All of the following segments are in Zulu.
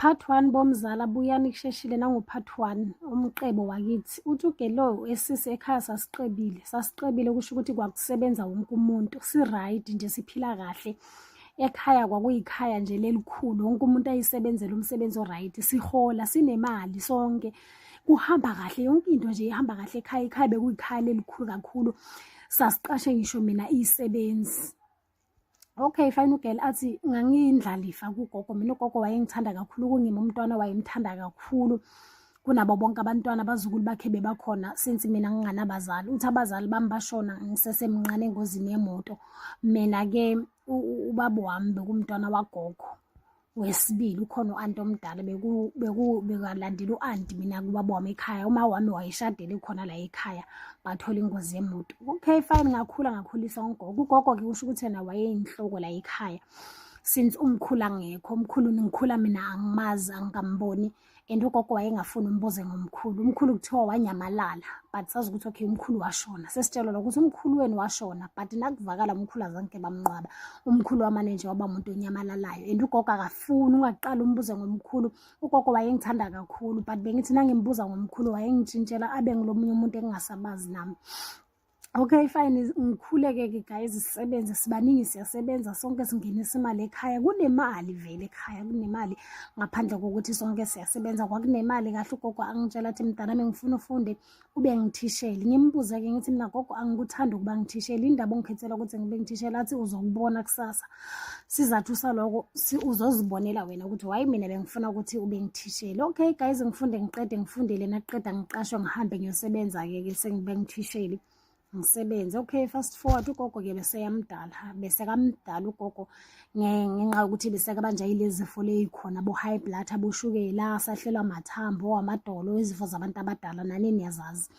Part 1 bomzala Buyani kusheshile nangu-part 1 umqebo wakithi. Uthi uGelo esise ekhaya sasiqebile kusho ukuthi kwakusebenza wonke umuntu si-right nje siphila kahle. Ekhaya kwakuyikhaya nje lelikhulu wonke umuntu ayisebenzele umsebenzi o-right, sihola sinemali sonke kuhamba kahle, yonke into nje ihamba kahle ekhaya. Ekhaya bekuyikhaya lelikhulu kakhulu, sasiqashe ngisho mina isebenzi. Okay, fine. UGelo athi ngangiyindlalifa kugogo, mina ugogo wayengithanda kakhulu, kungima umntwana wayemthanda kakhulu kunabo bonke abantwana abazukulu bakhe bebakhona since mina nginganabazali. Uthi abazali bami bashona ngisesemncane engozini yemoto. Mina-ke ubaba wami bekumntwana wagogo wesibili, ukhona u-anti omdala bekalandela u-anti mina kubaba wami ekhaya. Uma wami wayeshadele khona la ekhaya, bathola ingozi yemoto. Okay, fine, ngakhuliswa ngugogo. Ugogo-ke kusho ukuthi yena wayeyinhloko la ekhaya since umkhulu angekho. Umkhulu ngikhula mina angimazi, angikamboni, and ugogo wayengafuni umbuze ngomkhulu. Umkhulu kuthiwa wanyamalala, but sazi ukuthi okay umkhulu washona. Sesitshelwa ukuthi umkhulu wenu washona, but nakuvakala umkhulu azange bamnqwaba. Umkhulu wamane nje waba umuntu onyamalalayo, and ugogo akafuni ungaqala umbuze ngomkhulu. Ugogo wayengithanda kakhulu, but bengithi nangimbuza ngomkhulu wayengitshintshela abe ngilomunye umuntu engingasabazi nami. Okay, fine, ngikhuleke-ke guys, sisebenze sibaningi, siyasebenza sonke, singenisa imali ekhaya. Kunemali vele ekhaya, kunemali ngaphandle kokuthi sonke siyasebenza. Kwakunemali kahle. Ugogo angitshela athi mntanami ngifuna ufunde ube ngithisheli. Ngimbuze-ke ngithi mina gogo angikuthanda ukuba ngithisheli, indaba ongikhethela ukuthi ngibe ngithisheli. Athi uzokubona kusasa, sizathu saloko uzozibonela wena ukuthi why mina bengifuna ukuthi ube ngithisheli. Okay guys, ngifunde ngiqede, ngifundele naqeda ngiqashwe ngihambe ngiyosebenza-ke sengibe ngithisheli ngisebenze. Okay, fast forward, ugogo-ke besekamdala ugogo ngenxa yokuthi besekabanja yilezi zifo ley'khona bo-high blood, aboshukela, sahlelwa amathambo, amadolo, izifo zabantu abadala, nani niyazazi.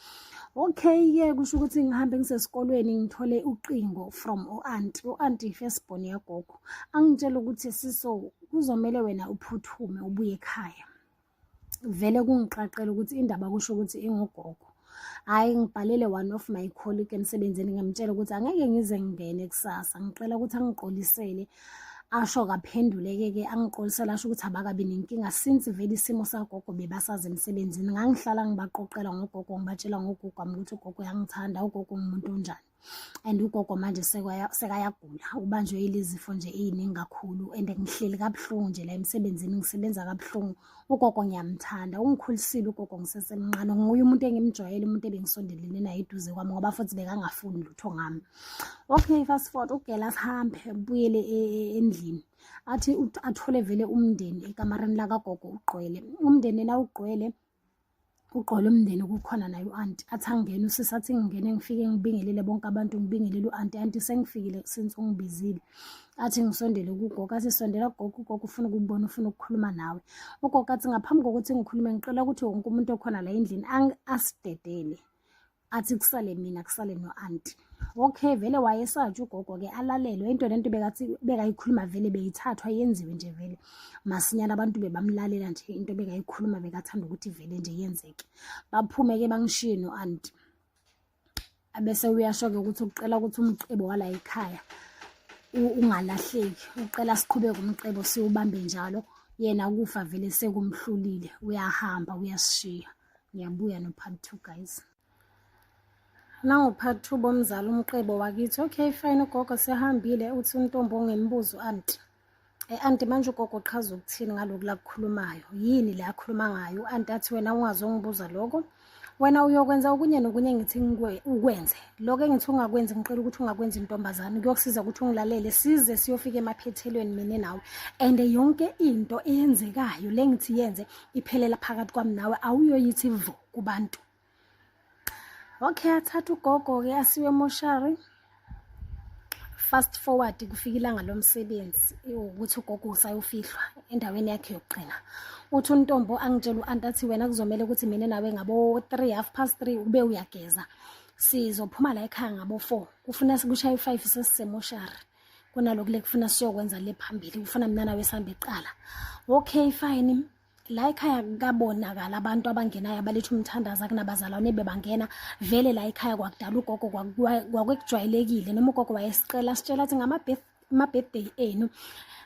Okay-ke kusho ukuthi ngihambe ngisesikolweni ngithole uqingo from u-anti i-firstborn yagogo. Angitshela ukuthi Siso, kuzomele wena uphuthume ubuye ekhaya. Vele kungiqaqela ukuthi indaba kusho ukuthi ingugogo. Hhayi, ngibhalele one of my colleague emsebenzini ngamtshela ukuthi angeke ngize ngingene kusasa, ngicela ukuthi angixolisele. Asho kaphenduleke-ke angixolisele, asho ukuthi abakabi nenkinga since vele isimo sagogo bebasazi emsebenzini. Ngangihlala ngibaqoqela ngogogo, ngibatshela ngogogo wami ukuthi ugogo uyangithanda, ugogo ngumuntu onjani, and ugogo manje sekayagula, ubanjwe yilezi zifo nje ey'ningi kakhulu, and ngihleli kabuhlungu nje la emsebenzini, ngisebenza kabuhlungu. Ugogo ngiyamthanda, ungikhulisile ugogo ngisesemncane, nguye umuntu engimjwayele, umuntu ebengisondelene naye eduze kwami ngoba futhi bekangafuni lutho ngami. Okay, fast forward, uGelo asihambe buyele endlini. Athi athole vele umndeni ekamareni lakagogo ugqwele. Umndeni na ugqwele umndeni kukhona naye u-anti. Athi angene usisi, athi ngingene ngifike ngibingelele bonke abantu, ngibingelele u-anti. Anti sengifikile since ungibizile. Athi ngisondele kugogo, athi sondela kugogo, ugogo ufuna ukubona, ufuna ukukhuluma nawe. Ugogo athi ngaphambi kokuthi ngikhulume ngicela ukuthi wonke umuntu okhona la endlini asidedele, athi kusale mina, kusale no-anti. Okay, vele wayesatsho ugogo-ke alalelwe into lento bekayikhuluma vele beyithathwa yenziwe nje vele masinyana. Abantu bebamlalela nje into bekayikhuluma, bekathanda ukuthi vele nje yenzeke. Baphume-ke bangishiye no-anti. Abese uyasho-ke ukuthi ukuqela ukuthi umcebo wala ekhaya ungalahleki, uqela siqhubeke umcebo siwubambe njalo. Yena kufa vele sekumhlulile, uyahamba uyasishiya. Ngiyabuya no-part 2 guys. Nangu-part 2 bomzala umqebo wakithi. Okay, fine, ugogo sehambile. Uthi untombi ongembuzo anti. Anti manje ugogo qaza ukuthini ngaloku la kukhulumayo? Yini la akhuluma ngayo? Anti athi wena ungazongibuza lokho. Wena uyokwenza okunye nokunye ngithi ukwenze. Lokho engithi ungakwenzi ngicela ukuthi ungakwenzi intombazane. Kuyokusiza ukuthi ungilalele size siyofika emaphethelweni mina nawe. And yonke into eyenzekayo le ngithi yenze iphelela phakathi kwami nawe, awuyoyithi vo kubantu. Okay, athatha ugogo-ke asiwe emoshari. Fast forward kufika ilanga lomsebenzi ukuthi ugogo usayofihlwa endaweni yakhe yokugcina. Uthi untombo angitshela u-anti athi wena kuzomele ukuthi mina nawe ngabo 3:30 ube uyageza. Sizophuma la ekhaya ngabo 4. Kufuna sikushaye 5 sesisemoshari. Kunalokhu lekufuna siyokwenza le phambili. Kufuna mina nawe sihambe eqala. Okay, fine. La ekhaya kabonakala abantu abangenayo abaletha umthandaza kunabazalwane bebangena vele la ekhaya kwakudala ugogo kwakwekujwayelekile noma ugogo wayesicela sitshela athi ama-birthday enu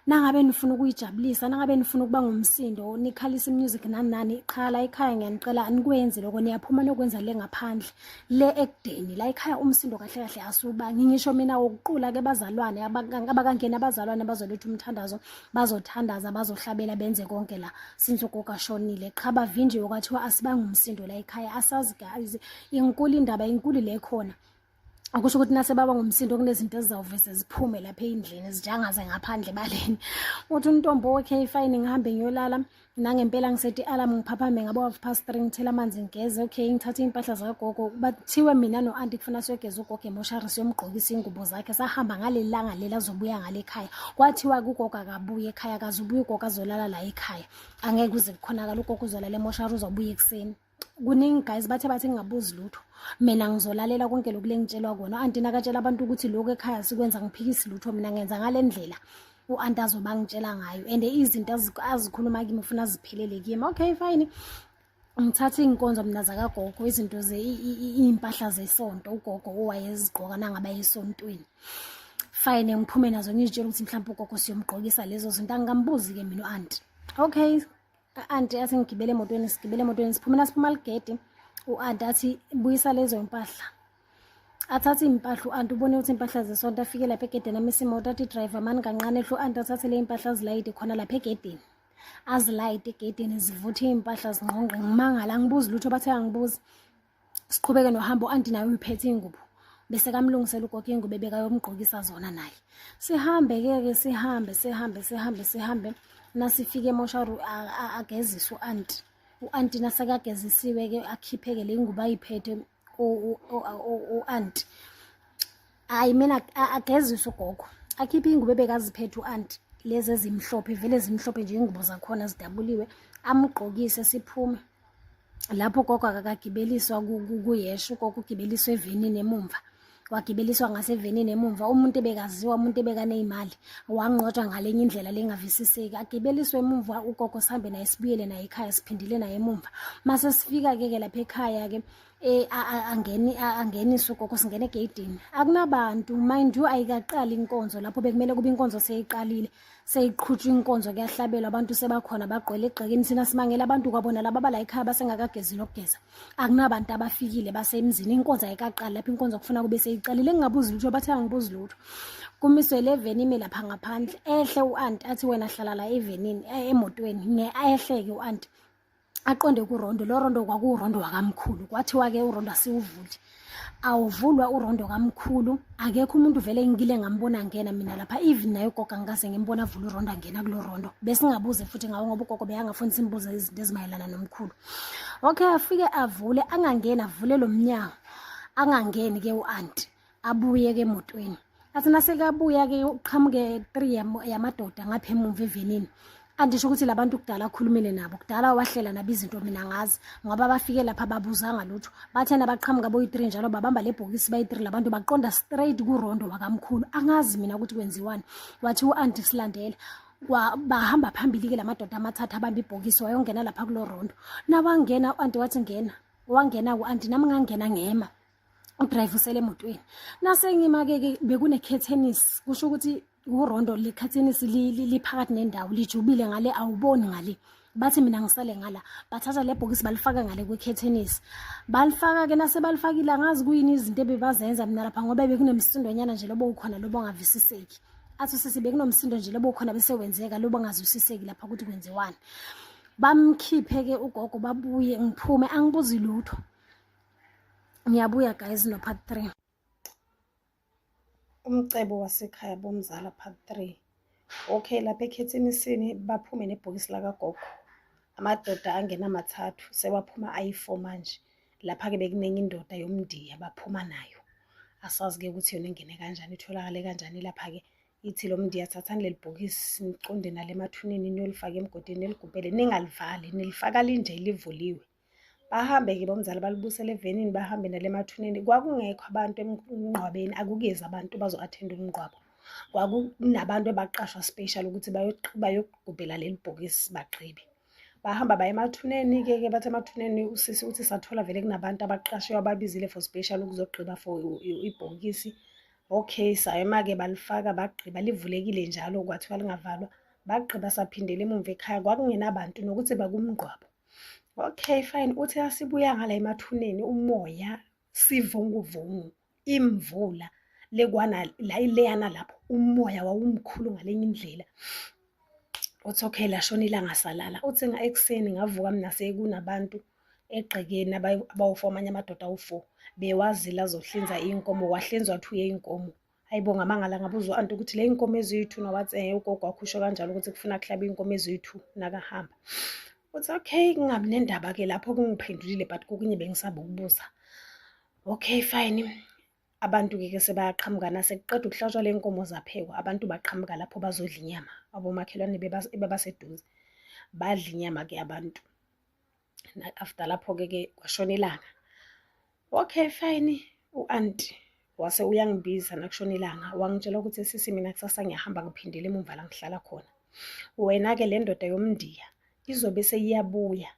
nangabe nifuna ukuyijabulisa, nangabe nifuna ukuba ngumsindo, nikhalisa music nani nani, cha la ekhaya ngiyanicela anikwenzi lokho, niyaphuma nokwenza le ngaphandle le ekudeni. La ekhaya umsindo kahle kahle asubangi. Ngisho mina wokuqula-ke bazalwane abakangena abazalwane bazoletha umthandazo, bazothandaza, bazohlabela, benze konke la since ugogo ashonile. Cha bavinjiwe kwathiwa asibangi umsindo la ekhaya. Asazi guys, inkulu indaba, inkulu le khona. Akusho ukuthi nase baba ngumsindo kunezinto ezizawuvese ziphume lapha endlini zijangaze ngaphandle baleni. Uthi untombo okay fine ngihambe ngiyolala nangempela ngisethi alarm ngiphaphame ngabo 3:30 ngithela amanzi ngigeze. Okay ngithatha impahla zagogo bathiwe mina no auntie kufuna siyogeza ugogo emoshari siyomgqokisa ingubo zakhe. Sahamba ngalelanga lela azobuya ngale ekhaya. Kwathiwa ugogo akabuye ekhaya, akazubuya ugogo azolala la ekhaya. Angeke kuze kukhonakala ugogo uzolala emoshari uzobuya ekseni. Kuningi guys bathe ngingabuzi lutho, mina ngizolalela konke lokhu lengitshelwa kona. Auntie nakatshela abantu ukuthi lokho ekhaya sikwenza ngiphikisi lutho, mina ngenza ngale ndlela u-auntie azoba ngitshela ngayo, and izinto azikhuluma kimi ufuna ziphelele kimi. Okay fine ngithatha iy'nkonzo mina zakagogo, izinto iy'mpahla zesonto ugogo owayezigqoka nangaba esontweni. Fine ngiphume nazo ngizitshela ukuthi mhlawumbe ugogo siyomgqokisa lezo zinto. Angingambuzi-ke mina u-auntie. Okay auntie athi ngigibele emotweni, sigibele emotweni siphuma nasiphuma ligedi. U-auntie athi buyisa lezo impahla, athathe iy'mpahla u-auntie ubone ukuthi impahla zesonto. Afike lapha egedeni amisa imoto athi driver mani kancane ehle u-auntie athathe le impahla azilayide khona lapha egedeni, azilayide egedeni zivuthe iy'mpahla zinqonqe. Ngimangala angibuzi lutho, bathe angibuzi. Siqhubeke nohambo u-auntie naye uyiphethe iy'ngubo, bese kamlungisela ugogo iy'ngubo ebekayomgqokisa zona naye. Sihambe-ke sihambe nasifike emoshari agezise u-auntie nasekagezisiwe-ke akhiphe-ke le ngubo ayiphethe u-auntie. Hayi mina agezise ugogo akhiphe iy'ngubo ebekaziphethe u-auntie lezi ezimhlophe, vele zimhlophe nje iy'ngubo zakhona zidabuliwe, amgqokise siphume. Lapho ugogo akakagibeliswa kuyesho, ugogo ugibeliswa evenini emumva, wagibeliswa ngasevenini emumva. Umuntu ebekaziwa, umuntu ebekaneyimali wanqotshwa ngalenye indlela lengavisiseki, agibeliswe emumva. Ugogo sihambe naye sibuyele naye ekhaya, siphindile naye emumva. Mase sifika-ke lapha ekhaya-ke angeniswe ugogo, singene egeyidini akunabantu. Mind you ayikaqali inkonzo, lapho bekumele kube inkonzo seyiqalile, seyiqhutshwa inkonzo, kuyahlabelwa, abantu sebakhona bagqwele egqekeni. Thina simangela abantu kwabona laba bala ekhaya basengakagezi nokugeza, akunabantu abafikile basemzini. Inkonzo ayikaqali lapho, inkonzo kufuna kube seyiqalile. Ngingabuzi lutho, bathe angibuzi lutho. Kumiswe le veni ime lapha ngaphandle, ehle u-auntie athi wena hlala la evenini emotweni. Ehle-ke u-auntie aqonde kurondo. Lo rondo kwakuwurondo wakamkhulu. Kwathiwa-ke urondo asiwuvuli, awuvulwa urondo kamkhulu. Akekho umuntu vele ngile ngambona ngena mina lapha, even naye ugogo angikaze ngimbona avula urondo angena kulo rondo. Bese ngingabuze futhi ngawo ngoba ugogo beyangafuni simbuze izinto ezimayelana nomkhulu. Okay afike avule, angangeni avule lo mnyango, angangeni-ke u-auntie abuye-ke emotweni. Athi nasekabuya-ke uqhamuke 3 yamadoda ngapha emuva evenini. Andisho ukuthi labantu kudala akhulumile nabo, kudala wahlela nabo izinto mina ngazi ngoba bafike lapha babuzanga lutho. Bathena baqhamuka boyi-3 njalo babamba le bhokisi bayi-3, labantu baqonda straight kurondo wakamkhulu. Angazi mina ukuthi kwenziwani. Wathi u-auntie silandela, bahamba phambili-ke lamadoda amathathu abamba ibhokisi, wayongena lapha kulo rondo. Nawangena u-auntie wathi ngena, wangena ku-auntie nami ngangena ngema, udrive usele emotweni. Nasengima-ke bekunekhethenisi, kusho ukuthi urondo lekhathenisi liphakathi nendawo, lijubile ngale, awuboni ngale. Bathi mina ngisale ngala, bathatha le bhokisi balifaka ngale kwekhethenisi. Balifaka-ke nasebalifakile angazi kuyini izinto ebebazenza mina lapha, ngoba bekunemsindonyana nje lobo ukhona lobo ongavisiseki. Athi sisi bekunomsindo nje lobo ukhona bese wenzeka lobo ongazwisiseki lapha ukuthi kwenziwani. Bamkhiphe-ke ugogo babuye, ngiphume angibuzi lutho. Ngiyabuya guys no part 3. Umcebo wasekhaya bomzala part 3. Okay lapha ekhethinisini baphume nebhokisi lakagogo, amadoda angena amathathu, sebaphuma ayi-4 manje. Lapha-ke bekunenye indoda yomndiya baphuma nayo, asazi-ke ukuthi yona ingene kanjani, itholakale kanjani lapha-ke. Ithi lo mndiya thathani leli bhokisi niqonde nale emathuneni niyolifaka emgodini, niligubhele, ningalivali, nilifaka linje livuliwe. Bahambe-ke bomzala balibusele evenini, bahambe nale emathuneni. Kwakungekho abantu emngqwabeni, akukezi abantu bazo-attenda umngqwabo. Kwakunabantu abaqashwa special ukuthi bayogubhela leli bhokisi bagqibe. Bahamba baye emathuneni-ke bathi emathuneni usisi uthi sathola vele kunabantu abaqashiwe ababizile for special ukuzogqiba for ibhokisi. Okay, sayema-ke balifaka bagqiba livulekile njalo kwathiwa lingavalwa. Bagqiba saphindela emuva ekhaya kwakungenabantu nokuthi bakumngqwabo. Okay, fine. Uthi asibuya ngala emathuneni umoya sivunguvungu imvula leyana lapho umoya wawumkhulu ngalenye indlela. Uthi okay lashona ilanga salala. Uthi ekuseni ngavuka mina sekunabantu egqekeni abawu-4 amanye amadoda awu-4 bewazile azohlinza inkomo wahlinzwa 2 yey'nkomo. Hayibo ngamangala ngabuza u-anti ukuthi le y'nkomo eziyi-2 nowathi ugogo wakhusho kanjalo ukuthi kufuna kuhlabe iy'nkomo eziyi-2 nakahamba. Uthi okay kungabi nendaba-ke lapho kungiphendulile but kokunye bengisaba ukubuza. Okay fine. Abantu-ke sebayaqhamukana sekuqeda ukuhlatshwa le nkomo zaphekwa abantu baqhamuka lapho bazodla inyama abomakhelwane bebaseduze badla inyama-ke abantu. After lapho-ke kwashona ilanga. Okay fine, u-anti wase uyangibiza nakushona ilanga wangitshela ukuthi sisi mina kusasa ngiyahamba ngiphindele emumva la ngihlala khona. Wena-ke le ndoda yomndiya izobe seyiyabuya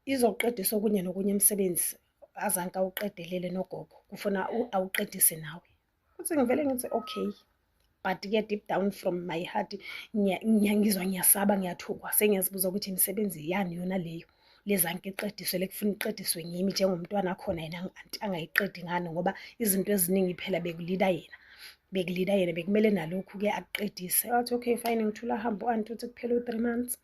izoqedisa okunye nokunye emsebenzi azanke awuqedelele nogogo kufuna awuqedise nawe. Uthi ngivele ngithi okay but-ke deep down from my heart ngiyangizwa ngiyasaba ngiyathukwa sengiyazibuza ukuthi imisebenzi yani yona leyo lezanke iqediswe lekufuna iqediswe ngimi njengomntwana khona yena angayiqedi ngani ngoba izinto eziningi phela bekulida yena bekumele nalokhu-ke akuqedise. Wathi okay fine ngithula hamba u-anti uthi kuphela u-3 months.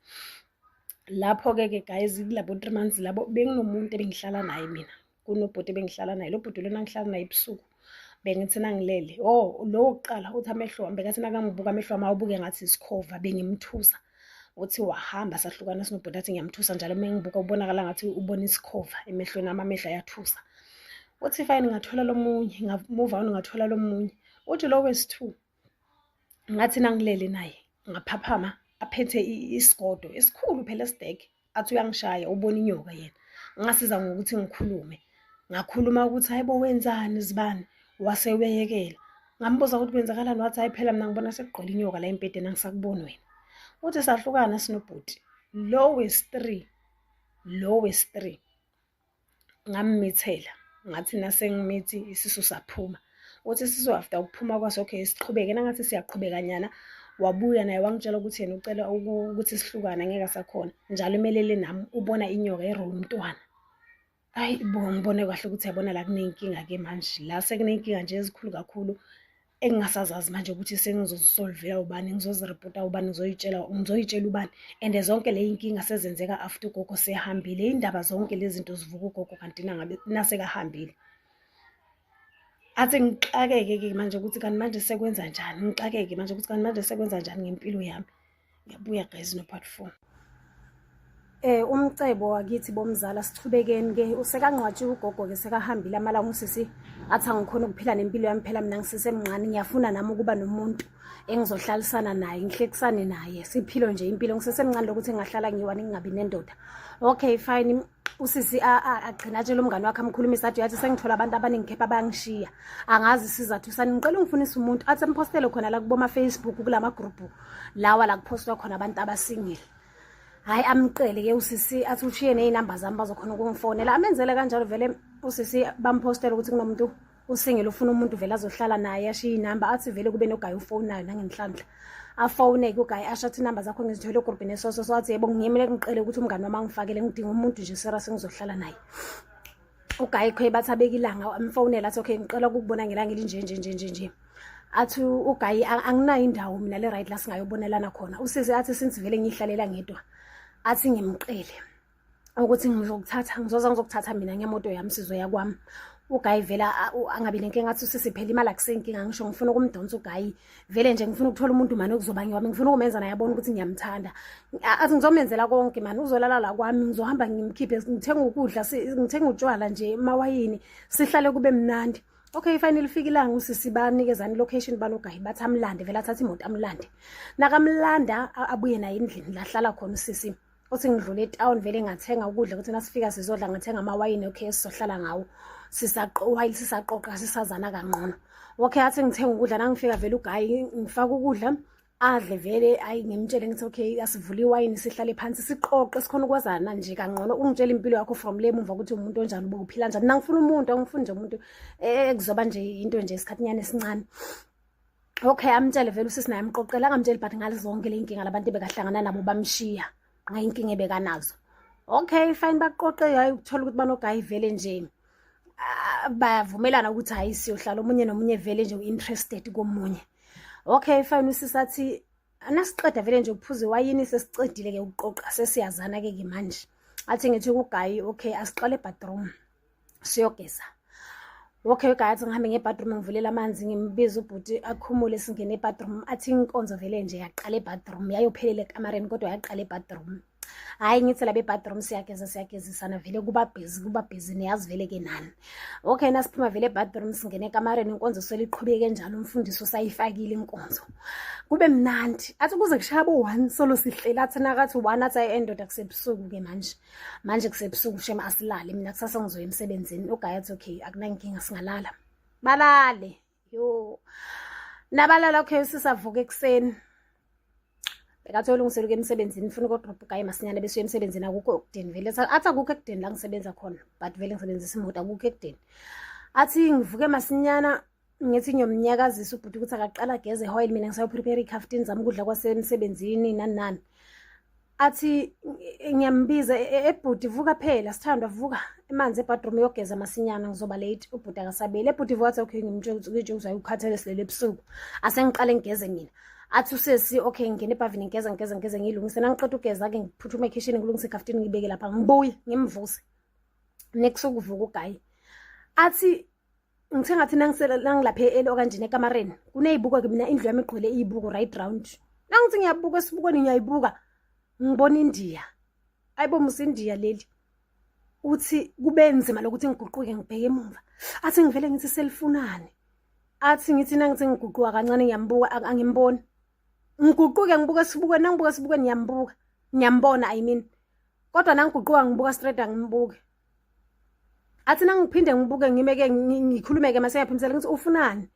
Lapho-ke guys kulabo 3 months labo benginomuntu ebengihlala naye mina kunobhuti ebengihlala naye lo bhuti lona ngihlala naye ebusuku bengithi nangilele lo wokuqala uthi amehlo wami bekathi nakangibuka amehlo wami awubuke ngathi isikhova bengimthusa. Uthi wahamba sahlukana sinobhuti athi ngiyamthusa njalo mengibuka ubonakala ngathi ubona isikhova emehlweni amehlo ayathusa. Uthi fine ngathola lomunye ngamove on ngathola lomunye. Uthi lo wesi-2 ngathi nangilele naye ngaphaphama aphethe isigodo esikhulu phela esideke athi uyangishaya ubona inyoka yena ngasiza ngokuthi ngikhulume ngakhuluma ukuthi hayibo wenzani zibani wase uyayekela ngambuza ukuthi kwenzakalani wathi hayi phela mina ngibona sekugqola inyoka la empedeni angisakuboni wena. Uthi sahlukana sinobhuti lo wesi-3 ngammithela ngathi nasengimithi isisu saphuma. Uthi isisu after ukuphuma kwaso okay siqhubeke nangathi siyaqhubeka nyana wabuya naye wangitshela ukuthi yena ucela ukuthi sihlukane ngeke sakhona njalo emelele nami ubona inyoka erola umntwana. Hayi ngibone kahle ukuthi yabona la kunenkinga-ke manje la sekunenkinga nje ezikhulu kakhulu engingasazazi manje ukuthi sengizozisolvela ubani ngizozirepota ubani ngizoyitshela ubani and zonke le inkinga sezenzeka after ugogo sehambile indaba zonke lezi zinto zivuka ugogo kanti nasekahambile. Athi ngixakeke-ke manje ukuthi kanti manje sekwenza njani ngixakeke manje ukuthi kanti manje sekwenza njani ngempilo yami. Ngiyabuya guys no part 4. Umcebo wakithi bomzala sithubekeni-ke usekangcwatshiwe ugogo-ke sekahambile amalanga usisi athi angikhona ukuphila nempilo yami phela mina ngisesemncane ngiyafuna nami ukuba nomuntu engizohlalisana naye ngihlekisane naye siphilo nje impilo ngisesemncane lokuthi ngingahlala ngiyiwani ngingabi nendoda. Okay fine usisi agcina atshela umngane wakhe amkhulumisa athi yathi sengithola abantu abaningi khepha bayangishiya angazi isizathu sani ngicela ungifunisa umuntu athi empostele khona la kuboma Facebook kulama group lawa la kuphostwa khona abantu abasingile. Hayi amqele-ke usisi athi ushiye ney'namba zami bazokhona ukungifonela amenzele kanjalo vele usisi bampostela ukuthi kunomuntu usingile ufuna umuntu vele azohlala naye ashiye inamba athi vele kube nogayi ufonayo nangenhlanhla afone-ke ugayi asho athi inamba zakho ngizithole egrubhini esoso so athi yebo ngiyemele ngiqele ukuthi umngane wami angifakele ngidinga umuntu nje serious engizohlala naye. Ugayi khe bathi abeka ilanga amfonela athi okay ngicela ukukubona ngelanga elinje. Athi ugayi anginayo indawo mina le right la singayobonelana khona usisi athi since vele ngihlalela ngedwa athi ngimqele ukuthi ngizokuthatha mina ngemoto yami sizoya kwami. Ugayi vela angabi nenkinga athi usisi phela imali akusenkinga ngisho ngifuna ukumdonsa ugayi vele nje ngifuna ukuthola umuntu manje okuzoba ngiwami ngifuna ukumenza naye abone ukuthi ngiyamthanda. Athi ngizomenzela konke manje uzolala la kwami ngizohamba ngimkhiphe ngithenga ukudla ngithenga utshwala nje mawayini sihlale kube mnandi. Okay finally fika ilanga usisi banikezana location banogayi bathi amlande vele athatha imoto amlande nakamlanda abuye naye endlini la hlala khona usisi. Uthi ngidlule etown vele ngathenga ukudla ukuthi nasifika sizodla ngathenga amawayini okay sizohlala ngawo sisaqoqa sisazana kangcono. Okay athi ngithenga ukudla nangifika vele ugayi ngifaka ukudla adle vele ayi ngimtshele ngithi okay asivule iwayini sihlale phansi siqoqe sikhona ukwazana nje kangcono ungitshela impilo yakho from le mumva ukuthi umuntu onjani ube uphila njani nangifuna umuntu angifuni nje umuntu kuzoba nje into nje isikhathinyane esincane. Okay amtshele vele usisi naye amqoqela angamtsheli but ngale zonke le inkinga labantu bekahlangana nabo bamshiya ngayinkinga ebekanazo. Okay fine baqoqe hayi ukuthola ukuthi banogayi vele nje bavumelana ukuthi hayi siyohlala omunye nomunye vele nje uinterested komunye. Okay fine usisathi anasiqeda vele nje ukuphuza iwayini sesicedile ke ukuqoqa sesiyazana ke manje. Athi ngithi kugayi okay asiqale ebathroom siyogeza. Okay ugayi athi ngihambe ngebathroom ngivulela amanzi ngimbiza ubhuti akhumule singene ebathroom. Athi inkonzo vele nje yaqala ebathroom yayophelela ekamareni kodwa yaqala ebathroom. Hayi ngithi la bebathroom siyagezisana vele kuba busy niyazi vele ke nani. Okay nasiphuma vele ebathroom singene ekamareni inkonzo seliqhubeke kanjalo umfundisi usayifakile inkonzo. Kube mnandi. Athi kuze kushaya 1 solo sihlela athi nakathi 1 athi endoda kusebusuku ke manje kusebusuku shema asilale mina kusasa ngizoya emsebenzini. Ugayi athi okay akunankinga singalala. Balale yo nabalala okay sisavuka ekseni. Bekathola ungiseluke emsebenzini ngifuna ukudrop ugayi masinyane bese emsebenzini akukho okudeni vele athi akukho ekudeni la ngisebenza khona but vele ngisebenzisa imoto akukho ekudeni. Athi ngivuke masinyana ngithi ngiyomnyakazisa ubhuti ukuthi akaqala ageze oil mina ngisayoprepare ikhaftini zami ukudla kwasemsebenzini nani. Athi ngiyambiza ebhuti vuka phela sithandwa vuka emanzi ebathroom yogeza masinyana ngizoba late. Ubhuti akasabele ebhuti vuka athi okay ngimtshela ukuthi ukhathele silele ebusuku asengiqale ngigeze mina. Athi usesi okay ngene ebhavini ngigeza ngilungise nangiqeda ugeza ke ngiphuthume ekitchen ngilungise ikhaftini ngibeke lapha ngibuye ngimvuse. Next ukuvuka ugayi. Athi ngithe ngathi nangilaphe okanjena ekamareni kuneyibuko ke mina indlu yami igqwele iyibuko right round. Nangithi ngiyabuka esibukweni ngiyayibuka ngibona India. Ayibo musa India leli. Uthi kube nzima lokuthi ngiguquke ngibheke emuva. Athi ngivele ngithi selifunani. Athi ngithi nangithi ngiguquka kancane ngiyambuka angimboni. Ngiguquke ngibuka esibukweni nangibuka esibukweni ngiyambona I mean. Kodwa nangiguquka ngibuka straight angimbuke. Athi nangiphinde ngibuke ngimeke ngikhulumeke mase ngiyaphimisela ngithi ufunani.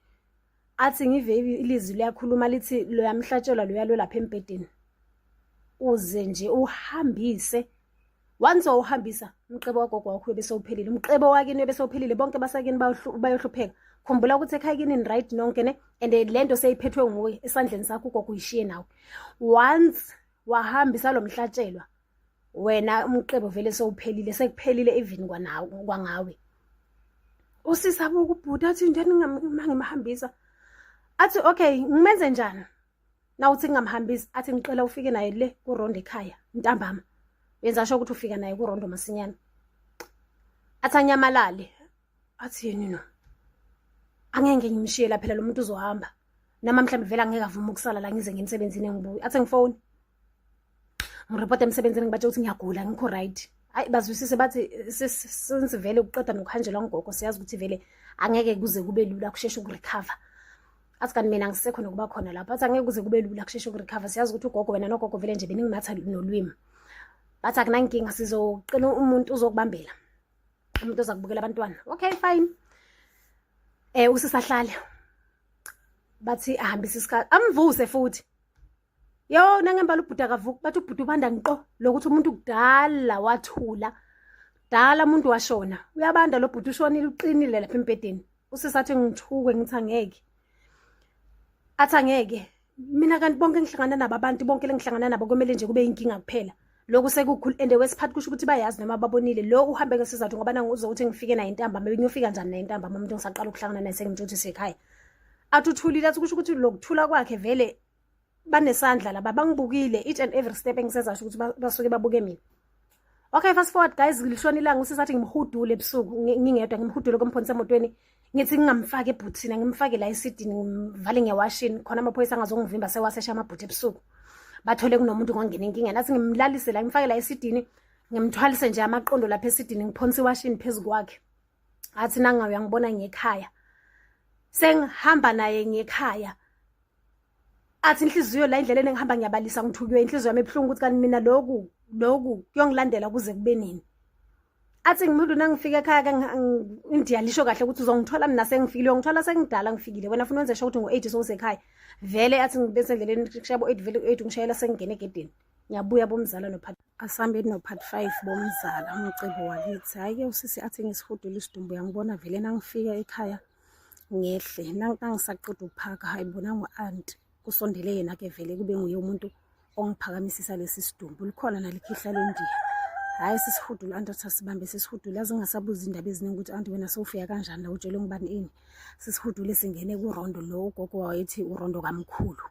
Athi ngive ilizwi liyakhuluma lithi lo yamhlatshelwa lo yalo lapha embedeni. Uze nje uhambise once uhambisa umqebo wagogo wakho bese uphelile umqebo wakini bese uphelile bonke basakini bayohlupheka. Khumbula ukuthi ekhaya kini right nonke ne and lento seyiphethwe nguwe esandleni sakho ugogo uyishiye nawe. Once wahambisa lo mhlatshelwa wena umqebo vele sewuphelile sekuphelile even kwangawe. Usisa buku ubhuti athi njani ngimahambisa. Athi okay ngimenze njani. Nawuthi ngingamhambisa athi ngiqela ufike naye le kuRondo ekhaya ntambama. Yenza sho ukuthi ufika naye kuRondo masinyana. Athi anyamalale. Athi yini no. Angeke ngimshiye lapha phela lo muntu uzohamba. Nama mhlambe vele angeke avuma ukusala la ngize ngemsebenzini ngibuye. Athi ngifone. Ngireport emsebenzini ngibatshe ukuthi ngiyagula ngikho right. Hayi bazwisise bathi since vele ukuqeda nokhanjelwa ngogogo siyazi ukuthi vele angeke kuze kube lula kusheshe ukurecover. Athi kanti mina ngisekho nokuba khona lapha athi angeke kuze kube lula kusheshe ukurecover siyazi ukuthi ugogo wena nogogo vele nje beningimatha nolwimi. Bathi akunankinga sizoqina umuntu uzokubambela. Umuntu ozakubukela abantwana. Okay fine. Usisahlale. Bathi ahambisa isikhathi amvuse futhi. Yo nangembala ubhuti akavuki bathi ubhuti ubanda ngiqo lokuthi umuntu kudala wathula. Dala umuntu washona. Uyabanda lo bhuti ushonile uqinile lapha embedeni. Usisathi ngithukwe ngithi angeke. Athi angeke. Mina kanti bonke ngihlangana nabo abantu bonke lengihlangana nabo kumele nje kube inkinga kuphela. Lokhu sekukhulu ende wesiphathi kusho ukuthi bayazi noma babonile lo uhambe ke sizathu ngoba nangu uzokuthi ngifike naye intambama ngiyofika njani naye intambama umuntu ngisaqala ukuhlangana naye sengimtshuthe sekhaya. Athi uthulile athi kusho ukuthi lokuthula kwakhe vele banesandla laba bangibukile each and every step engisenza ukuthi basuke babuke mina. Okay fast forward guys ngilishonilanga usisathi ngimhudule ebusuku ngingedwa ngimhudule komphonisa emotweni ngithi ngingamfake ebhuthini ngimfake la esidini ngivale ngewashini khona amaphoyisa angazongivimba sewasesha amabhuthi ebusuku. Bathole kunomuntu ngongena inkinga nathi ngimlalise la ngimfake la esidini ngimthwalise nje amaqondo lapha esidini ngiphonisa iwashini phezulu kwakhe. Athi nanga uyangibona ngekhaya sengihamba naye ngekhaya. Athi inhliziyo la indleleni engihamba ngiyabalisa ngithukiwe inhliziyo yami ebhlungu ukuthi kanti mina lokhu kuyongilandela kuze kube nini. athi ngimuntu nangifika ekhaya India lisho kahle ukuthi uzongithola mina sengifikile uyongithola sengidala ngifikile wena ufuna wenze sho ukuthi ngo-8 sokusekhaya vele athi ngibese endleleni kushaya bo-8 vele 8 ngishayela sengingena egedini ngiyabuya bomzala nophat asambeni nophat 5 bomzala umcebo wakithi hayi-ke usisi athi ngisihudule isidumbu uyangibona vele nangifika ekhaya ngehle nangisaqeda ukuphaka hayi bona ngu-anti kusondele yena-ke vele kube nguye umuntu ongiphakamisisa lesi sidumbu likhona nalikhihla lendiya hayi sisihudule anti athi asibambe sisihudule azingasabuza indaba eziningi ukuthi anti wena sowufika kanjani la utshele ngibani ini sisihudule singene kurondo lo ugogo wayethi urondo kamkhulu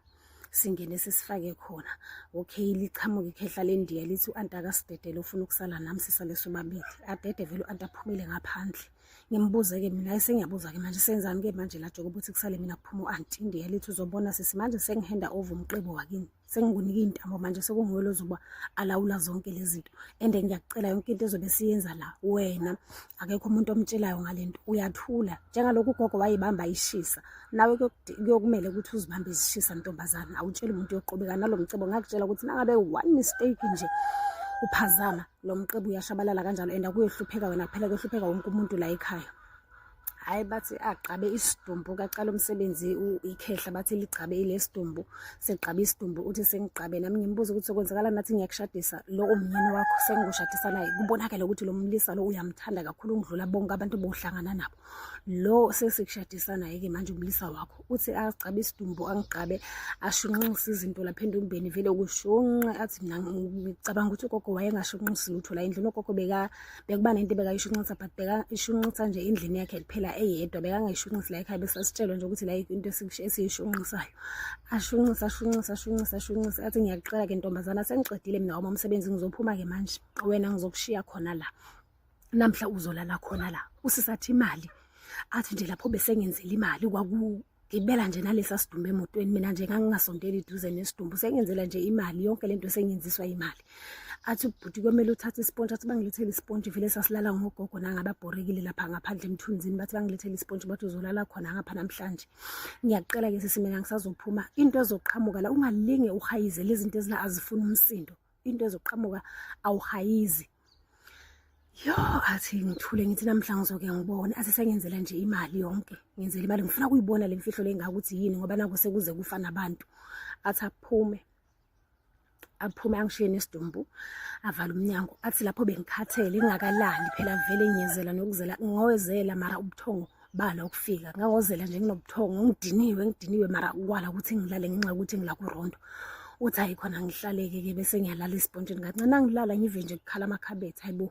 singene sesifake khona okay lichamuke ikhehla lendiya lithi u-anti akasidedele ufuna ukusala nami sisale sobabili adede vele u-anti aphumile ngaphandle ngimbuze-ke mina sengiyabuza-ke manje senzani-ke manje lajoke ukuthi kusale mina kuphuma u-anti indiya lithi uzobona sisi manje sengihenda over umqebo wakini sengikunike iy'ntambo manje sekunguwe lozoba alawula zonke lezi zinto and ngiyakucela yonke into ezobe siyenza la wena akekho umuntu omtshelayo ngale nto uyathula njengalokhu ugogo wayibamba ishisa nawe kuyokumele ukuthi uzibambe izishisa ntombazana awutsheli umuntu yoqhubeka nalo mcebo ngakutshela ukuthi nangabe one mistake nje uphazama lo mqebo uyashabalala kanjalo and akuyohlupheka wena kuphela kuyohlupheka wonke umuntu la ekhaya hayi bathi aqabe isidumbu kaqala umsebenzi ikhehla bathi licabe ilesidumbu seqabe isidumbu uthi sengiqabe nami ngimbuza ukuthi sokwenzakala nathi ngiyakushadisa lo umyeni wakho sengikushadisa naye kubonakala ukuthi lo mlisa lo uyamthanda kakhulu ngidlula bonke abantu bohlangana nabo lo sesikushadisa naye-ke manje umlisa wakho uthi acabe isidumbu angiqabe ashunqise izinto lapha endumbeni vele kushunqe athi mina ngicabanga ukuthi ugogo wayengashunqisi lutho la endlini ugogo bekuba nento bekayishunqisa but bekayishunqisa nje endlini yakhe kuphela eyedwa bekangayishunqisi la ekhaya besasitshelwa nje ukuthi la into esiyishunqisayo ashunqisa athi ngiyaqela-ke ntombazana sengiqedile mina wami umsebenzi ngizophuma-ke manje wena ngizokushiya khona la namhla uzolala khona la usisathi imali athi nje lapho besengenzela imali kwakugibela nje nalesa sidumbu emotweni mina nje ngangingasondeli eduze nesidumbu sengenzela nje imali yonke lento sengenziswa imali athi ubhuti kwemele uthathe ispontshi athi bangilethele ispontshi vele sasilala ngogogo nangababhorekile lapha ngaphandle emthunzini bathi bangilethele ispontshi bathi uzolala khona ngapha namhlanje ngiyaqela-ke sisi mina ngisazophuma into ezoqhamuka la ungalinge uhayize lezi zinto ezila azifuna umsindo into ezoqhamuka awuhayizi yo athi ngithule ngithi namhla ngizoke ngibone athi sengenzela nje imali yonke ngenzela imali ngifuna kuyibona le mfihlo le ngakuthi yini ngoba nako sekuze kufa nabantu athi aphume angishiye nesidumbu avala umnyango athi lapho bengikhathele ngingakalali phela vele ngiyezela nokuzela ngowezela mara ubuthongo bala ukufika ngangozela nje nginobuthongo ngidiniwe mara kwala ukuthi ngilale ngenxa ukuthi ngila kurondo uthi hayi khona ngihlaleke-ke bese ngiyalala espontshini kancane ngilala ngive nje kukhala amakhabethe hayibo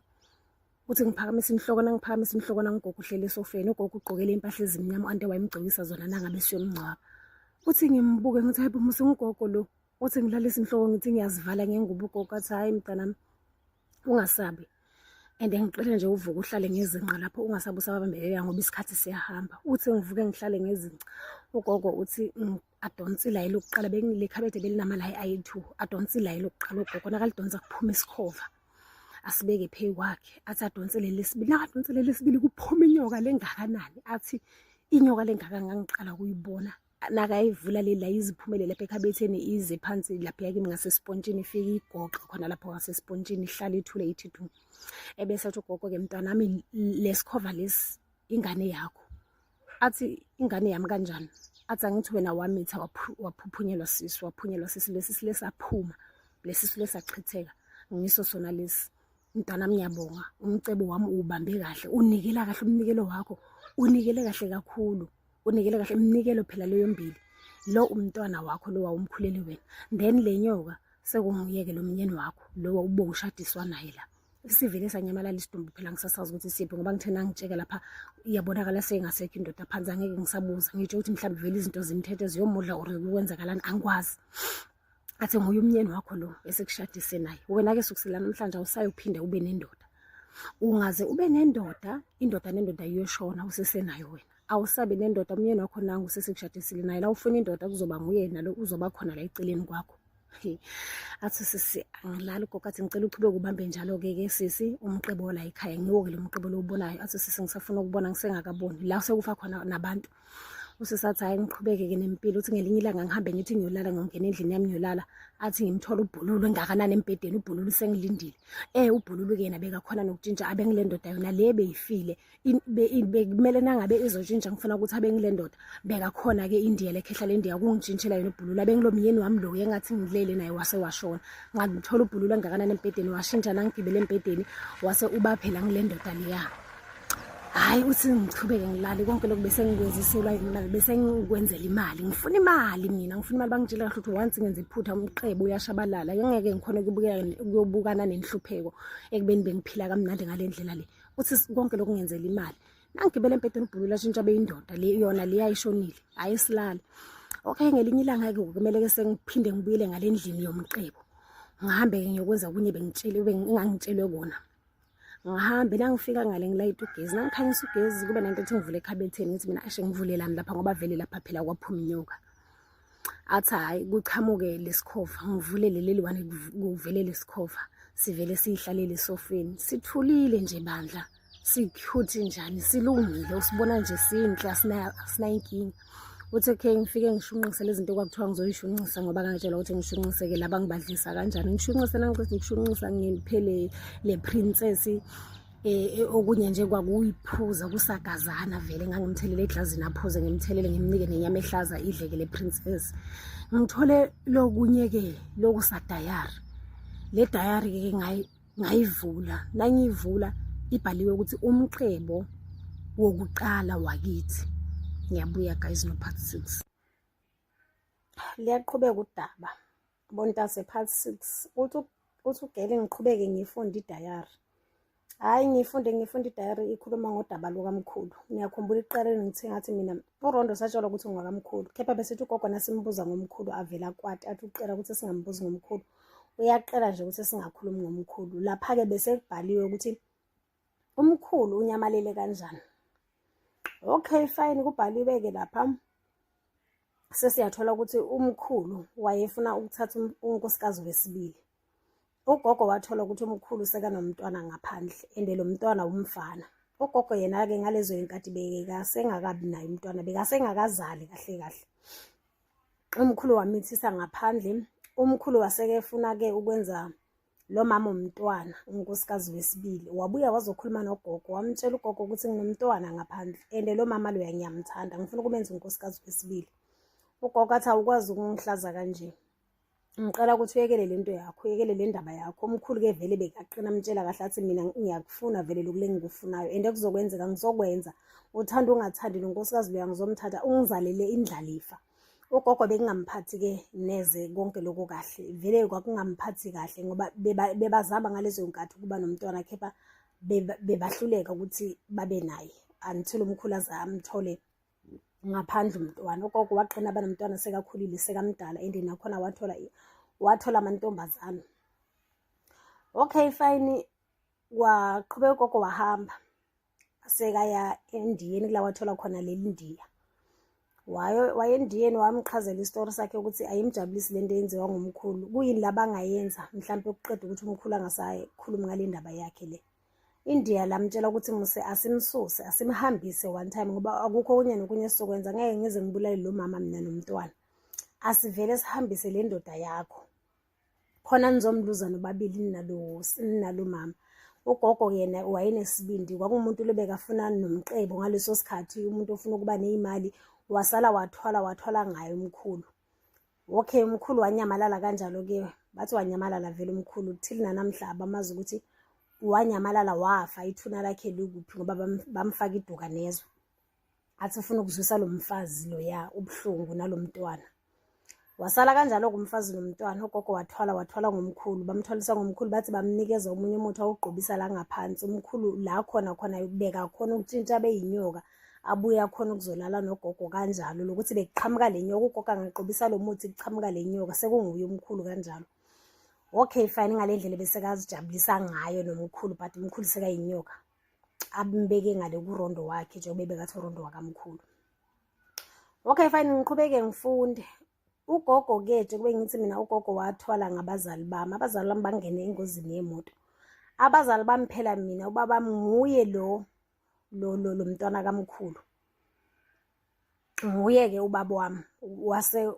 uthi ngiphakamisa inhloko nangigogo uhlele esofeni ugogo ugqokele impahla ezimnyama u-anti wayemgcokisa zona nangabe siyomngcwaba uthi ngimbuke ngithi hayi bo musi ngugogo lo uthi ngilalisa inhloko ngithi ngiyazivala ngengubo ugogo athi hayi mntanami ungasabi and ngiqele nje uvuka uhlale ngezinqa lapho ungasabi usabambelela ngoba isikhathi siyahamba uthi ngivuke ngihlale ngezinqa ugogo uthi adonsila elokuqala bengile khabethe belinamalayi ayi-2 adonsila elokuqala ugogo nakalidonsa kuphuma isikhova asibeke phezu kwakhe athi adonsele lesibili nakadonsele lesibili kuphuma inyoka lengakanani athi inyoka lengaka ngangiqala kuyibona nakayivula lela iziphumele lapha ekhabetheni ize phansi lapha yakimi ngasespontshini ifika igoqa khona lapho ngasespontshini ihlala ithule ithidu ebese athi ugogo-ke mntanami lesikhova lesi ingane yakho athi ingane yami kanjani athi angithi wena wamitha waphuphunyelwa sisi lesi lesaphuma lesisu lesachitheka ngiso sona lesi mntanami ngiyabonga umcebo wami ubambe kahle unikela kahle umnikelo wakho unikele kahle kakhulu unikele kahle umnikelo phela leyo mbili lo umntwana wakho lo wawumkhulele wena then le nyoka sekungiyeke lo mnyeni wakho lo ubo ushadiswa naye la sivele sanyamalala isidumbu phela ngisasazi ukuthi siphi ngoba ngithena ngitsheka lapha iyabonakala sengasekho indoda phansi angeke ngisabuza ngitsho ukuthi mhlawumbe vele izinto zimthethe ziyomudla or kwenzakalani angikwazi athi nguye umnyeni wakho lo esekushadise naye wena-ke sukusela namhlanje awusayophinda ube nendoda ungaze ube nendoda indoda iyoshona usesenayo wena awusabe nendoda umnyeni wakho nangu usesekushadisile naye la ufuna indoda kuzoba nguyena lo uzoba khona la eceleni kwakho athi sisi angilali ugogo athi ngicela uqhubeke ubambe njalo-ke sisi umqebo la ekhaya ngiwo-ke lo mqebo lo ubonayo athi sisi ngisafuna ukubona ngisengakaboni la sekufa khona nabantu Usisathi hhayi ngiqhubeke-ke nempilo, uthi ngelinye ilanga ngihambe ngithi ngiyolala ngiyongena endlini yami ngiyolala, athi ngimthola uBhululu engakanani embhedeni, uBhululu sengilindile. uBhululu-ke yena bekakhona nokutshintsha abe ngile ndoda yona le beyifile. Bekumele nangabe izotshintsha ngifuna ukuthi abe ngile ndoda, bekakhona-ke indiya lekhehla le ndiya kungitshintshela yona uBhululu, abe ngilo myeni wami lo engathi ngilele naye wase washona. Ngangithola uBhululu engakanani embhedeni, washintsha nangigibele embhedeni wase uba phela ngile ndoda leya. Hhayi uthi ngichubeke ngilale konke lokhu bese ngikwenziselwa imali, bese ngikwenzela imali. Ngifuna imali mina, ngifuna imali. Bangitshela kahle ukuthi once ngenza iphutha umqebo uyashabalala, ngeke ngikhone ukuyobukana nenhlupheko ekubeni bengiphila kamnandi ngale ndlela le. Uthi konke lokhu ngenzela imali. Nangigibele embhedeni uBhululu ashintsha abe yindoda le yona le ayishonile, hhayi silale. Okay, ngelinye ilanga-ke kumele-ke sengiphinde ngibuyele ngale ndlini yomqebo, ngihambe-ke ngiyokwenza okunye engangitshelwe kona. Ngihambe nangifika ngale ngilayita ugezi, nangikhanyisa ugezi kube nanto ethi ngivule ekhabetheni, ngithi mina ashe ngivule lami lapha ngoba vele lapha phela kwaphuma inyoka. Athi hhayi kuchamuke lesikhova, ngivule leli one kuvele lesikhova, sivele siyihlalele esofeni, sithulile nje bandla, si-cute njani, silungile, usibona nje sinhle, asinayinkinga. Uthi okay ngifike ngishunqise lezi zinto kwakuthiwa ngizoyishunqisa ngoba kangitshela ukuthi ngishunqise-ke laba ngibadlisa kanjani. Ngishunqise nangiceda ukushunqisa ngiphe le princess okunye nje kwakuyiphuza kusagazana vele, ngangimthelele eglazini aphuze, ngimthelele ngimnike nenyama ehlaza idleke le princess. Ngithole lokunye-ke lokusadayari. Le dayari-ke ngayivula, nangiyivula ibhaliwe ukuthi umqebo wokuqala wakithi. Ngiyabuya guys no part 6. Liyaqhubeka udaba. Bontase part 6. Uthi ugele ngiqhubeke ngifunde idayari. Hhayi ngifunde idayari ikhuluma ngodaba lukamkhulu. Ngiyakhumbula iqaleni ngithe ngathi mina uRondo satshelwa ukuthi ungakamkhulu. Kepha besithi ugogo nasimbuza ngomkhulu avela kwati athi uqela ukuthi singambuzi ngomkhulu. Uyaqela nje ukuthi singakhulumi ngomkhulu. Lapha-ke bese kubhaliwe ukuthi umkhulu unyamalele kanjani. Okay fine, kubhaliwe-ke lapha sesiyathola ukuthi umkhulu wayefuna ukuthatha unkosikazi wesibili. Ugogo wathola ukuthi umkhulu sekanomntwana ngaphandle and lo mntwana umfana. Ugogo yena-ke ngalezo y'nkathi bekasengakabi naye umntwana, bekasengakazali kahle kahle. Umkhulu wamithisa ngaphandle. Umkhulu wasekefuna-ke ukwenza lo mama umntwana unkosikazi wesibili. Wabuya wazokhuluma nogogo, wamtshela ugogo ukuthi nginomntwana ngaphandle and lo mama loya ngiyamthanda, ngifuna ukumenza unkosikazi wesibili. Ugogo athi awukwazi ukungihlaza kanje, ngicela ukuthi uyekele lento yakho, uyekele le ndaba yakho. Umkhulu-ke vele bekaqina amtshela kahle athi mina ngiyakufuna vele lokule ngikufunayo and kuzokwenzeka ngizokwenza, uthanda ungathandi lo nkosikazi loya ngizomthatha ungizalele indlalifa. Ugogo bekungamphathi-ke neze konke lokho kahle, vele kwakungamphathi kahle ngoba bebazama ngalezo nkathi ukuba nomntwana, kepha bebahluleka ukuthi babe naye until umkhulu aze amthole ngaphandle umntwana. Ugogo waqina abanomntwana sekakhulile sekamdala and nakhona wathola amantombazane. Okay fine, waqhubeka ugogo wahamba sekaya endiyeni kula wathola khona leli ndiya. Waye endiyeni wamchazela isitori sakhe ukuthi ayimjabulisi lento eyenziwa ngumkhulu, kuyini labangayenza mhlawumbe ukuqeda ukuthi umkhulu angasakhulumi ngale ndaba yakhe le. Indiya lamtshela ukuthi muse asimsuse, asimhambise one time ngoba akukho okunye nokunye sizokwenza, ngeke ngize ngibulale lo mama mina nomntwana. Asivele sihambise le ndoda yakho, khona nizomluza nobabili nalo mama. Ugogo yena wayenesibindi, kwakumuntu lebekafuna nomqebo ngaleso sikhathi, umuntu ofuna ukuba nezimali. Wasala wathwala ngayo umkhulu. Okay, umkhulu wanyamalala kanjalo-ke, bathi wanyamalala vele umkhulu till nanamhla abamazi ukuthi wanyamalala wafa ithuna lakhe likuphi ngoba bamfaka iduka nezwe. Athi ufuna ukuzwisa lo mfazi loya ubuhlungu nalo mntwana. Wasala kanjalo kumfazi nomntwana. Ugogo wathwala ngomkhulu, bamthwalisa ngomkhulu, bathi bamnikeza omunye umuntu awugqobisa la ngaphansi. Umkhulu la khona ubeka khona ukutshintsha beyinyoka, abuya khona ukuzolala nogogo kanjalo, lokuthi beqhamuka le nyoka. Ugogo angaqobisa lo muthi kuqhamuka le nyoka, sekunguye umkhulu kanjalo. Okay fine, ngale ndlela bese kazijabulisa ngayo nomkhulu, but umkhulu sekayinyoka, ambeke ngale kuRondo wakhe njengoba bekathi uRondo wakamkhulu. Okay fine, ngiqhubeke ngifunde. Ugogo-ke nje kube ngithi mina ugogo wathwala ngabazali bami. Abazali bami bangene engozini yemoto. Abazali bami phela mina ubaba nguye lo mntwana kamkhulu. nguye-ke ubaba wami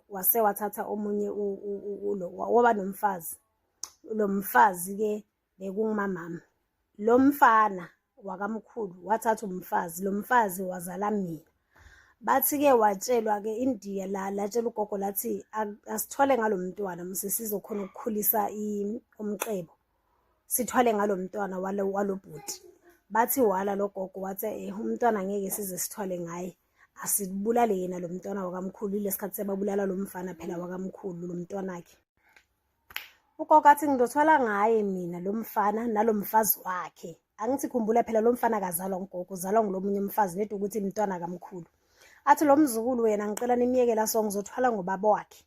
wase wathatha omunye waba nomfazi. Lo mfazi-ke bekungumamami. Lo mfana wakamkhulu wathatha umfazi, lo mfazi wazala mina. Bathi-ke watshelwa-ke India latshela ugogo lathi asithwale ngalo mntwana mse sizokhona ukukhulisa umqebo, sithwale ngalo mntwana walo bhuti. Bathi wala lo gogo wathi umntwana ngeke size sithwale ngaye, asibulale yena lo mntwana wakamkhulu. Ile sikhathi sebabulala lo mfana phela wakamkhulu lo mntwanakhe. Ugogo athi ngizothwala ngaye mina lo mfana nalo mfazi wakhe. Angithi khumbula phela lo mfana kazalwa ngugogo, uzalwa ngulomunye umfazi nedwa ukuthi mntwana kamkhulu. Athi lo mzukulu wena ngicela nimiyekela so ngizothwala ngobaba wakhe.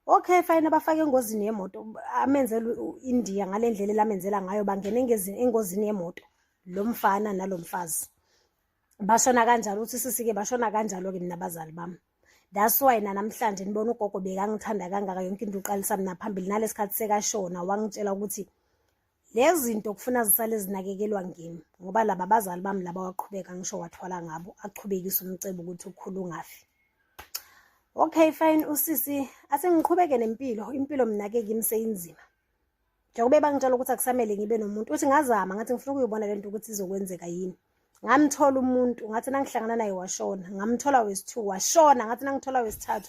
Okay fine, abafake engozini yemoto, amenzela India ngale ndlela elamenzela ngayo, bangena engozini yemoto lo mfana nalo mfazi. Bashona kanjalo uthi sisike bashona kanjalo-ke mina abazali bami. That's why namhlanje nibona ugogo bekangithanda kangaka, yonke into uqalisa mina phambili. Nalesikhathi sekashona wangitshela ukuthi lezi zinto kufuna zisale zinakekelwa ngimi, ngoba laba abazali bami laba waqhubeka ngisho wathwala ngabo, aqhubekisa umcebo ukuthi ukhulu ungafi. Okay fine, usisi ase ngiqhubeke nempilo, impilo mina-ke kimi seyinzima. Njengoba bangitshela ukuthi akusamele ngibe nomuntu, uthi ngazama ngathi ngifuna ukuyibona lento ukuthi izokwenzeka yini. Ngamthola umuntu ngathi nangihlangana naye washona, ngamthola wesi-2 washona, ngathi nangithola wesi-3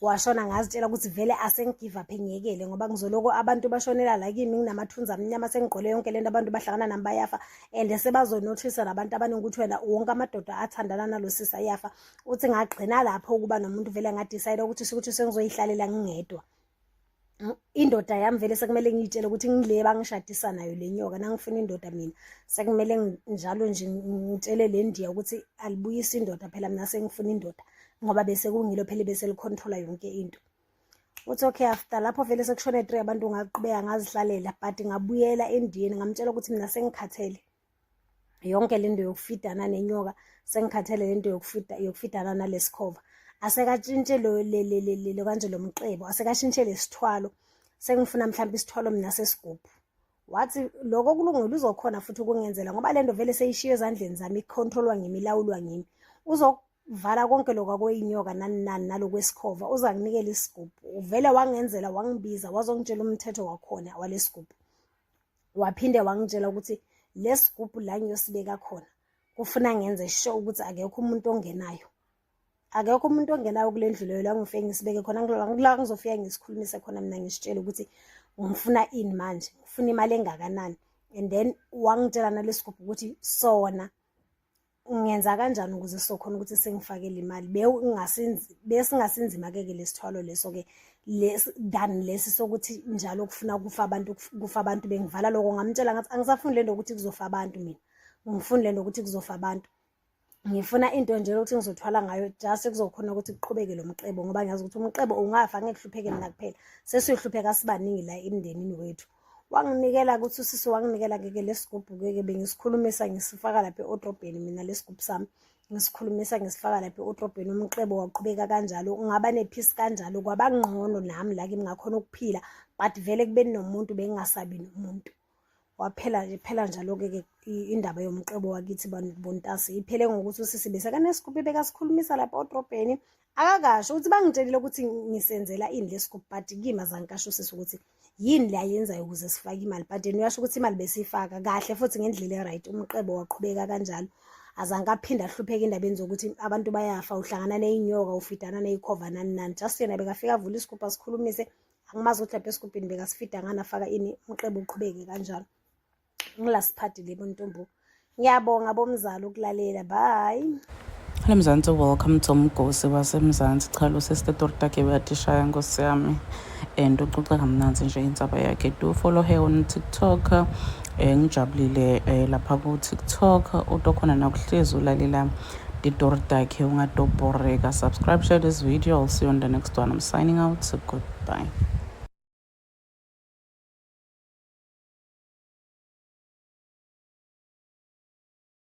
washona. Ngazitshela ukuthi vele asengigive up ngiyekele, ngoba ngizoloko abantu bashonela la kimi nginamathunzi amnyama, sengigqole yonke lento, abantu bahlangana nami bayafa, and sebazonothisa nabantu abaningi ukuthi wena wonke amadoda athandana nalo sisi ayafa. Uthi ngagqina lapho ukuba nomuntu vele ngadecide ukuthi sengizoyihlalela ngingedwa. Indoda yami vele sekumele ngiyitshele ukuthi ngile bangishadisa nayo le nyoka, nangifuna indoda mina sekumele njalo nje ngitshele le India ukuthi alibuyise indoda, phela mina sengifuna indoda, ngoba bese kungilo phela bese licontrola yonke into. Uthi okay, after lapho vele sekushone 3 abantu ngaqhubeka ngazihlalela, but ngabuyela endiyeni ngamtshela ukuthi mina sengikhathele yonke lento yokufidana nenyoka, sengikhathele lento yokufidana nalesikhova. Asekatshintshe lo kanje lo mqebo, asekashintshe lesithwalo, sengifuna mhlawumbe isithwalo mina sesigubhu. Wathi lokho kulungile, uzokhona futhi ukungenzela, ngoba lento vele seyishiye ezandleni zami, icontrolwa ngimi, ilawulwa ngimi. Uzovala konke lokho kweyinyoka nani nalokwesikhova, uzanginikela isigubhu. Uvele wangenzela, wangibiza, wazongitshela umthetho wakhona walesigubhu. Waphinde wangitshela ukuthi lesigubhu la ngiyosibeka khona kufuna ngenze sure ukuthi akekho umuntu ongenayo. Akekho umuntu ongenayo kule ndlu leyo la ngifike ngisibeke khona, ngila ngizofika ngisikhulumise khona mina ngisitshele ukuthi ngifuna ini manje, ngifuna imali engakanani. And then wangitshela nalesigubhu ukuthi sona ngenza kanjani ukuze sokhona ukuthi sengifakele imali. Besingasinzima-ke lesithwalo leso-ke than lesi sokuthi njalo kufuna kufa abantu bengivala lokho. Ngamtshela ngathi angisafuni lento ukuthi kuzofa abantu, mina ngifuni lento ukuthi kuzofa abantu. Ngifuna into nje ukuthi ngizothwala ngayo just kuzokhona ukuthi kuqhubeke lo mqebo, ngoba ngiyazi ukuthi umqebo ungafa, ngeke kuhlupheke mina kuphela, sesihlupheka sibaningi la emndenini wethu. Wanginikela ukuthi usisi wanginikela-ke lesigubhu-ke bengisikhulumisa ngisifaka lapha eodrobheni, mina lesigubhu sami ngisikhulumisa ngisifaka lapha eodrobheni. Umqebo waqhubeka kanjalo, ungaba nephisi kanjalo, kwaba ngqono nami la kimi ngakhona ukuphila, but vele kubeni nomuntu bengingasabi nomuntu. Waphela njalo-ke indaba yomqebo wakithi bontasi iphele ngokuthi usisi besekanesigubhu bekasikhulumisa lapha eodrobheni. Akakasho ukuthi bangitshelile ukuthi ngisenzela ini lesigubhu, but kimi azangikasho usisi ukuthi yini le ayenzayo ukuze sifake imali, but yena uyasho ukuthi imali besifaka kahle futhi ngendlela e-right. Umqebo waqhubeka kanjalo, azange aphinda ahlupheka indabeni zokuthi abantu bayafa, uhlangana neyinyoka, ufidana neyikhova nani. Just yena bekafika avula isigubhu asikhulumise, angimazi ukuthi lapha esigubhini bekasifida ngani, afaka ini, umqebo uqhubeke kanjalo. Ngilasiphathi lebo ntombo. Ngiyabonga bomzali ukulalela. Bye. Hello Mzansi, welcome to Umgosi waseMzansi. Cha lo sister Dorotake uyatishaya Nkosi yami, and uxoxa kamnanzi nje insaba yakhe. Do follow her on TikTok. Ngijabulile lapha ku TikTok, utokhona nakuhlezi ulalela Dorotake, ungadoboreka. Subscribe, share this video. I'll see you on the next one. I'm signing out. So goodbye.